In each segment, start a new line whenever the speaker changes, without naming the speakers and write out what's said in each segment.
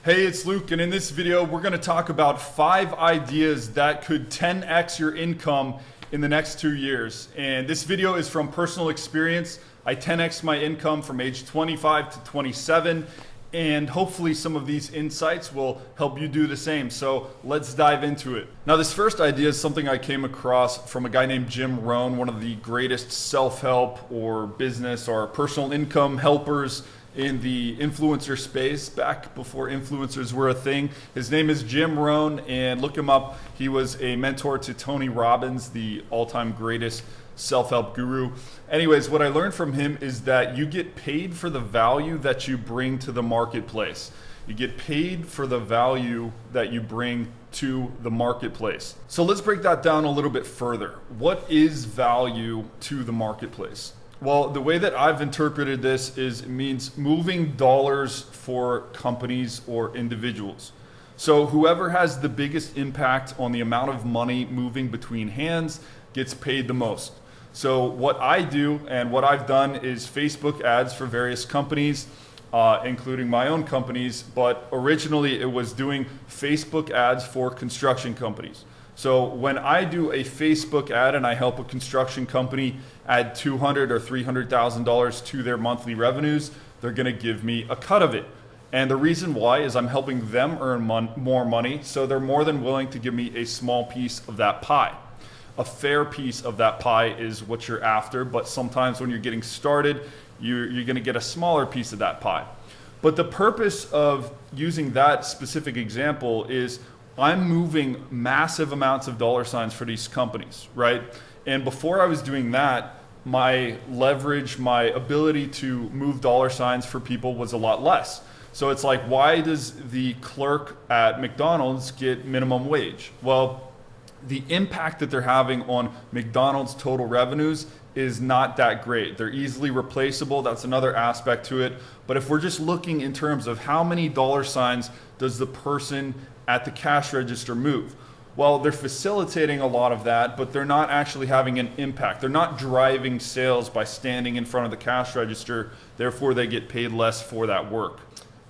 Hey, it's Luke, and in this video, we're going to talk about 5 ideas that could 10x your income in the next 2 years. And this video is from personal experience. I 10x my income from age 25 to 27, and hopefully some of these insights will help you do the same. So let's dive into it. Now, this first idea is something I came across from a guy named Jim Rohn, one of the greatest self-help or business or personal income helpers in the influencer space back before influencers were a thing. His name is Jim Rohn, and look him up. He was a mentor to Tony Robbins, the all-time greatest self-help guru. Anyways, what I learned from him is that you get paid for the value that you bring to the marketplace. You get paid for the value that you bring to the marketplace. So let's break that down a little bit further. What is value to the marketplace? Well, the way that I've interpreted this is it means moving dollars for companies or individuals. So whoever has the biggest impact on the amount of money moving between hands gets paid the most. So what I do and what I've done is Facebook ads for various companies, including my own companies, but originally it was doing Facebook ads for construction companies. So when I do a Facebook ad and I help a construction company add $200,000 or $300,000 to their monthly revenues, they're going to give me a cut of it. And the reason why is I'm helping them earn more money, so they're more than willing to give me a small piece of that pie. A fair piece of that pie is what you're after, but sometimes when you're getting started, you're going to get a smaller piece of that pie. But the purpose of using that specific example is I'm moving massive amounts of dollar signs for these companies, right? And before I was doing that, my leverage, my ability to move dollar signs for people was a lot less. So it's like, why does the clerk at McDonald's get minimum wage? Well, the impact that they're having on McDonald's total revenues is not that great. They're easily replaceable. That's another aspect to it. But if we're just looking in terms of how many dollar signs does the person at the cash register move? Well, they're facilitating a lot of that, but they're not actually having an impact. They're not driving sales by standing in front of the cash register. Therefore, they get paid less for that work.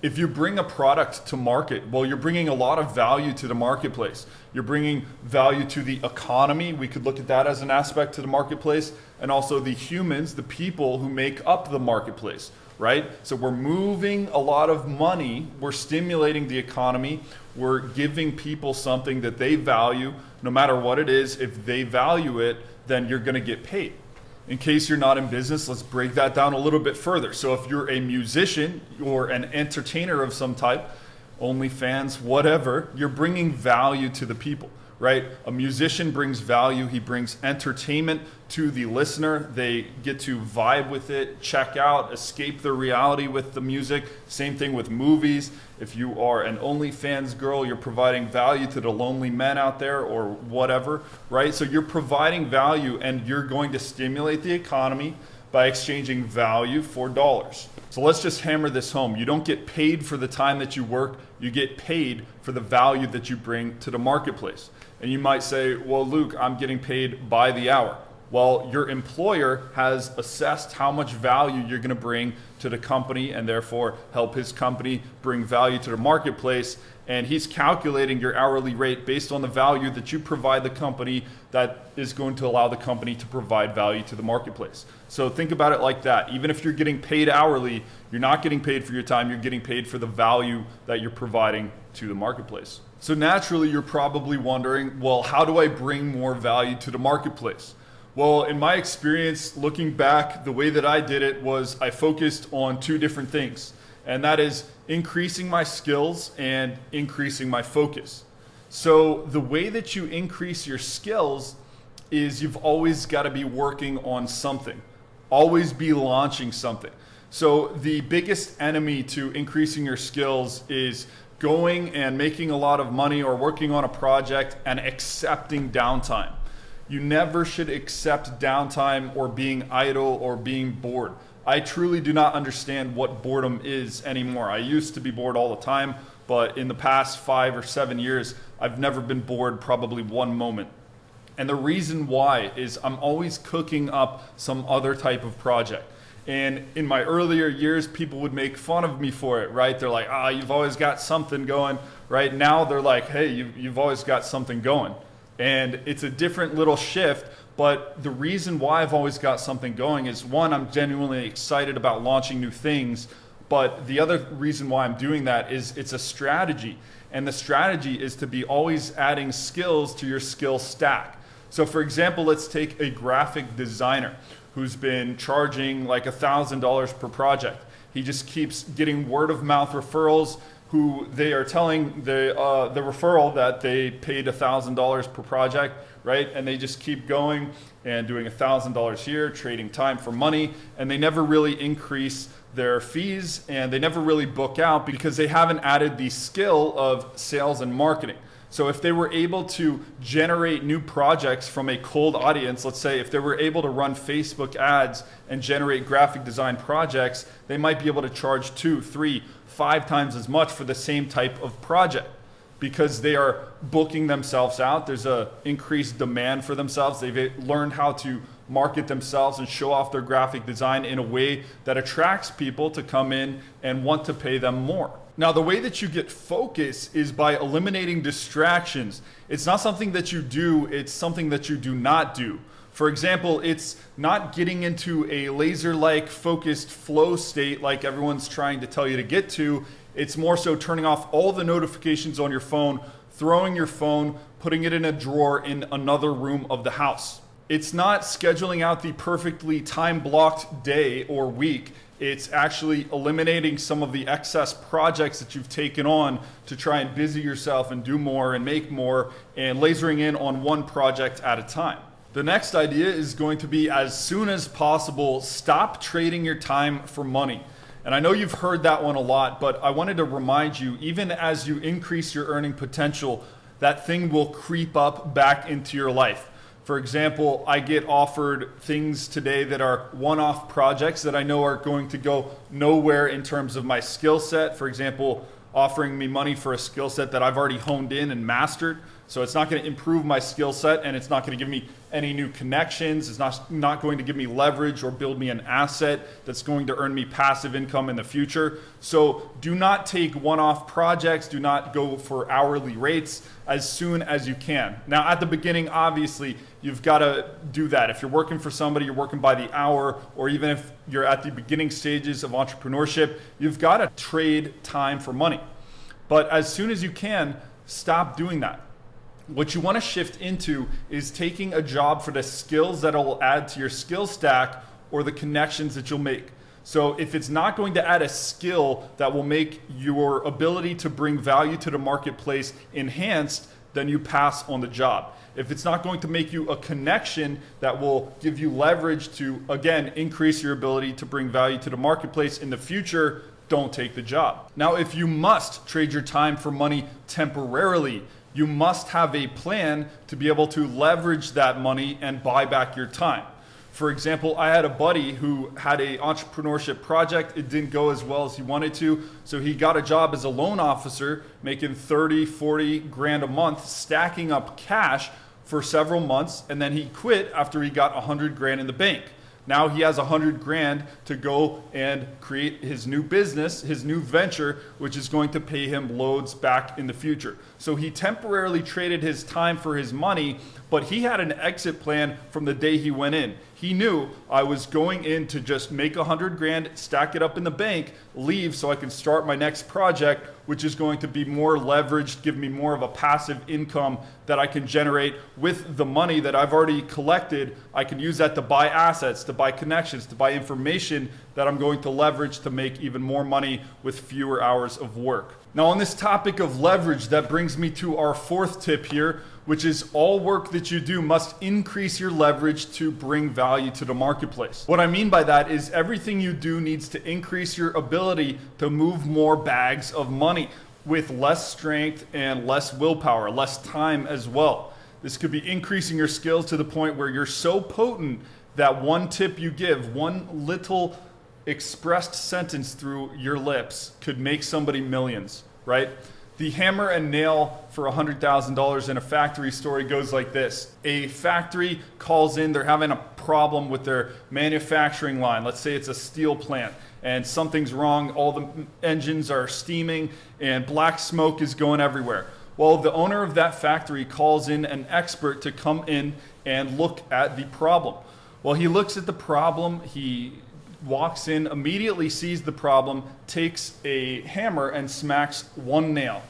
If you bring a product to market, well, you're bringing a lot of value to the marketplace. You're bringing value to the economy. We could look at that as an aspect to the marketplace, and also the humans, the people who make up the marketplace, right? So we're moving a lot of money. We're stimulating the economy. We're giving people something that they value. No matter what it is, if they value it, then you're going to get paid. In case you're not in business, let's break that down a little bit further. So if you're a musician or an entertainer of some type, OnlyFans, whatever, you're bringing value to the people, right? A musician brings value. He brings entertainment to the listener. They get to vibe with it, check out, escape the reality with the music. Same thing with movies. If you are an OnlyFans girl, you're providing value to the lonely men out there or whatever, right? So you're providing value, and you're going to stimulate the economy by exchanging value for dollars. So let's just hammer this home. You don't get paid for the time that you work. You get paid for the value that you bring to the marketplace. And you might say, well, Luke, I'm getting paid by the hour. Well, your employer has assessed how much value you're going to bring to the company and therefore help his company bring value to the marketplace. And he's calculating your hourly rate based on the value that you provide the company that is going to allow the company to provide value to the marketplace. So think about it like that. Even if you're getting paid hourly, you're not getting paid for your time. You're getting paid for the value that you're providing to the marketplace. So naturally, you're probably wondering, well, how do I bring more value to the marketplace? Well, in my experience, looking back, the way that I did it was I focused on 2 different things, and that is increasing my skills and increasing my focus. So the way that you increase your skills is you've always got to be working on something, always be launching something. So the biggest enemy to increasing your skills is going and making a lot of money or working on a project and accepting downtime. You never should accept downtime or being idle or being bored. I truly do not understand what boredom is anymore. I used to be bored all the time, but in the past 5 or 7 years, I've never been bored probably one moment. And the reason why is I'm always cooking up some other type of project. And in my earlier years, people would make fun of me for it, right? They're like, ah, you've always got something going, right? Now they're like, hey, you've always got something going. And it's a different little shift, but the reason why I've always got something going is, one, I'm genuinely excited about launching new things, but the other reason why I'm doing that is it's a strategy. And the strategy is to be always adding skills to your skill stack. So for example, let's take a graphic designer who's been charging like $1,000 per project. He just keeps getting word of mouth referrals who they are telling the referral that they paid $1,000 per project, right? And they just keep going and doing $1,000 here, trading time for money, and they never really increase their fees, and they never really book out because they haven't added the skill of sales and marketing. So if they were able to generate new projects from a cold audience, let's say if they were able to run Facebook ads and generate graphic design projects, they might be able to charge 2, 3, 5 times as much for the same type of project because they are booking themselves out. There's a increased demand for themselves. They've learned how to market themselves and show off their graphic design in a way that attracts people to come in and want to pay them more. Now, the way that you get focus is by eliminating distractions. It's not something that you do, it's something that you do not do. For example, it's not getting into a laser-like focused flow state like everyone's trying to tell you to get to. It's more so turning off all the notifications on your phone, throwing your phone, putting it in a drawer in another room of the house. It's not scheduling out the perfectly time-blocked day or week. It's actually eliminating some of the excess projects that you've taken on to try and busy yourself and do more and make more, and lasering in on one project at a time. The next idea is going to be, as soon as possible, stop trading your time for money. And I know you've heard that one a lot, but I wanted to remind you, even as you increase your earning potential, that thing will creep up back into your life. For example, I get offered things today that are one-off projects that I know are going to go nowhere in terms of my skill set. For example, offering me money for a skill set that I've already honed in and mastered. So it's not going to improve my skill set, and it's not going to give me any new connections. It's not going to give me leverage or build me an asset that's going to earn me passive income in the future. So do not take one-off projects. Do not go for hourly rates as soon as you can. Now, at the beginning, obviously, you've got to do that. If you're working for somebody, you're working by the hour, or even if you're at the beginning stages of entrepreneurship, you've got to trade time for money. But as soon as you can, stop doing that. What you want to shift into is taking a job for the skills that will add to your skill stack or the connections that you'll make. So if it's not going to add a skill that will make your ability to bring value to the marketplace enhanced, then you pass on the job. If it's not going to make you a connection that will give you leverage to, again, increase your ability to bring value to the marketplace in the future, don't take the job. Now, if you must trade your time for money temporarily, you must have a plan to be able to leverage that money and buy back your time. For example, I had a buddy who had an entrepreneurship project. It didn't go as well as he wanted to, so he got a job as a loan officer, making 30, 40 grand a month, stacking up cash for several months, and then he quit after he got 100 grand in the bank. Now he has 100 grand to go and create his new business, his new venture, which is going to pay him loads back in the future. So he temporarily traded his time for his money, but he had an exit plan from the day he went in. He knew I was going in to just make 100 grand, stack it up in the bank, leave so I can start my next project, which is going to be more leveraged, give me more of a passive income that I can generate with the money that I've already collected. I can use that to buy assets, to buy connections, to buy information that I'm going to leverage to make even more money with fewer hours of work. Now, on this topic of leverage, that brings me to our fourth tip here, which is all work that you do must increase your leverage to bring value to the marketplace. What I mean by that is everything you do needs to increase your ability to move more bags of money with less strength and less willpower, less time as well. This could be increasing your skills to the point where you're so potent that one tip you give, one little expressed sentence through your lips could make somebody millions, right? The hammer and nail for $100,000 in a factory story goes like this. A factory calls in, they're having a problem with their manufacturing line. Let's say it's a steel plant and something's wrong. All the engines are steaming and black smoke is going everywhere. Well, the owner of that factory calls in an expert to come in and look at the problem. Well, he looks at the problem, he walks in, immediately sees the problem, takes a hammer and smacks one nail.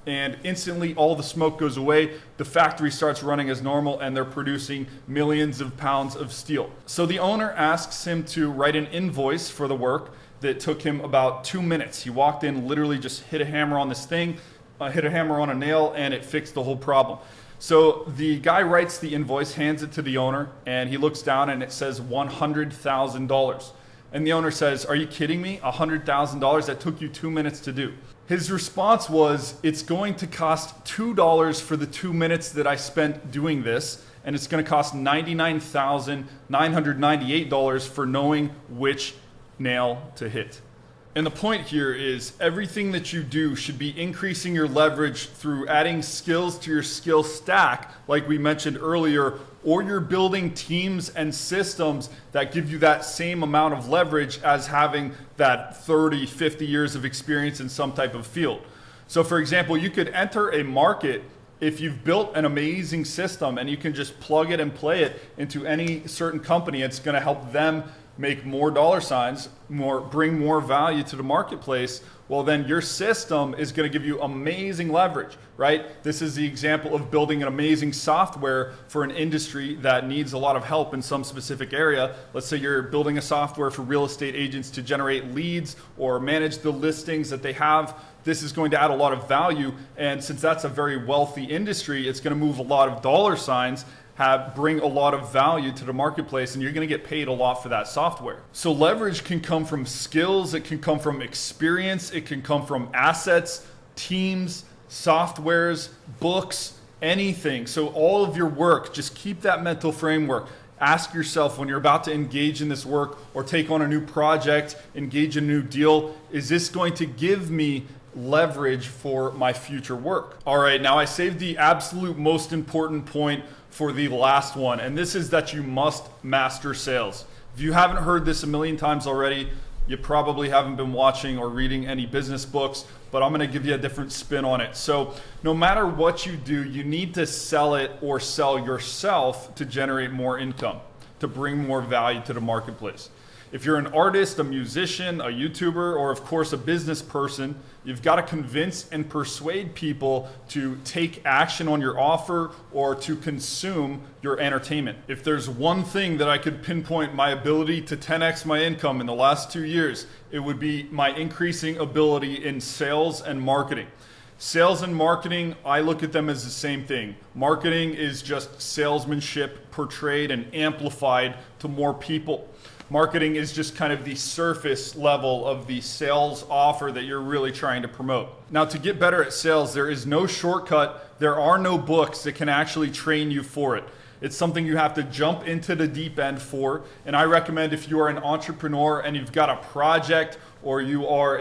And instantly all the smoke goes away, the factory starts running as normal, and they're producing millions of pounds of steel. So the owner asks him to write an invoice for the work that took him about 2 minutes. He walked in, literally just hit a hammer on this thing, hit a hammer on a nail, and it fixed the whole problem. So the guy writes the invoice, hands it to the owner, and he looks down and it says $100,000. And the owner says, "Are you kidding me? $100,000? That took you 2 minutes to do." His response was, "It's going to cost $2 for the 2 minutes that I spent doing this, and it's going to cost $99,998 for knowing which nail to hit." And the point here is everything that you do should be increasing your leverage through adding skills to your skill stack, like we mentioned earlier, or you're building teams and systems that give you that same amount of leverage as having that 30, 50 years of experience in some type of field. So for example, you could enter a market if you've built an amazing system and you can just plug it and play it into any certain company. It's going to help them make more dollar signs, bring more value to the marketplace. Well, then your system is going to give you amazing leverage, right? This is the example of building an amazing software for an industry that needs a lot of help in some specific area. Let's say you're building a software for real estate agents to generate leads or manage the listings that they have. This is going to add a lot of value. And since that's a very wealthy industry, it's going to move a lot of dollar signs, bring a lot of value to the marketplace, and you're going to get paid a lot for that software. So leverage can come from skills, it can come from experience, it can come from assets, teams, softwares, books, anything. So all of your work, just keep that mental framework. Ask yourself when you're about to engage in this work or take on a new project, engage in a new deal, is this going to give me leverage for my future work? All right, now I saved the absolute most important point for the last one, and this is that you must master sales. If you haven't heard this a million times already, you probably haven't been watching or reading any business books, but I'm going to give you a different spin on it. So no matter what you do, you need to sell it or sell yourself to generate more income, to bring more value to the marketplace. If you're an artist, a musician, a YouTuber, or of course a business person, you've got to convince and persuade people to take action on your offer or to consume your entertainment. If there's one thing that I could pinpoint my ability to 10x my income in the last 2 years, it would be my increasing ability in sales and marketing. Sales and marketing, I look at them as the same thing. Marketing is just salesmanship portrayed and amplified to more people. Marketing is just kind of the surface level of the sales offer that you're really trying to promote. Now, to get better at sales, there is no shortcut. There are no books that can actually train you for it. It's something you have to jump into the deep end for. And I recommend if you are an entrepreneur and you've got a project or you are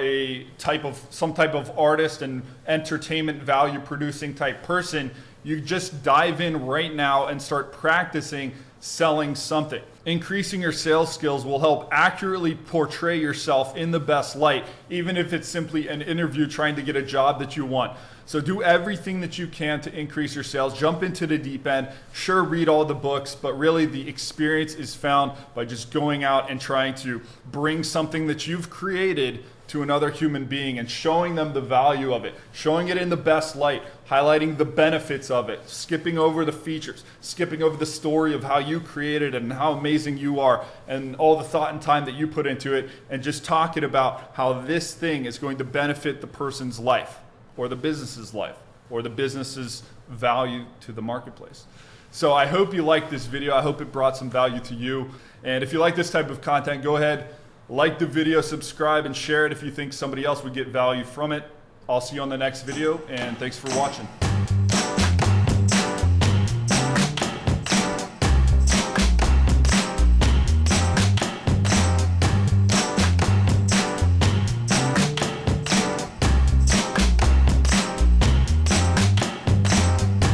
some type of artist and entertainment value producing type person, you just dive in right now and start practicing selling something. Increasing your sales skills will help accurately portray yourself in the best light, even if it's simply an interview trying to get a job that you want. So do everything that you can to increase your sales. Jump into the deep end. Sure, read all the books, but really the experience is found by just going out and trying to bring something that you've created to another human being and showing them the value of it, showing it in the best light, highlighting the benefits of it, skipping over the features, skipping over the story of how you created it and how amazing you are and all the thought and time that you put into it, and just talking about how this thing is going to benefit the person's life or the business's life or the business's value to the marketplace. So I hope you liked this video. I hope it brought some value to you. And if you like this type of content, go ahead, like the video, subscribe, and share it if you think somebody else would get value from it. I'll see you on the next video, and thanks for watching.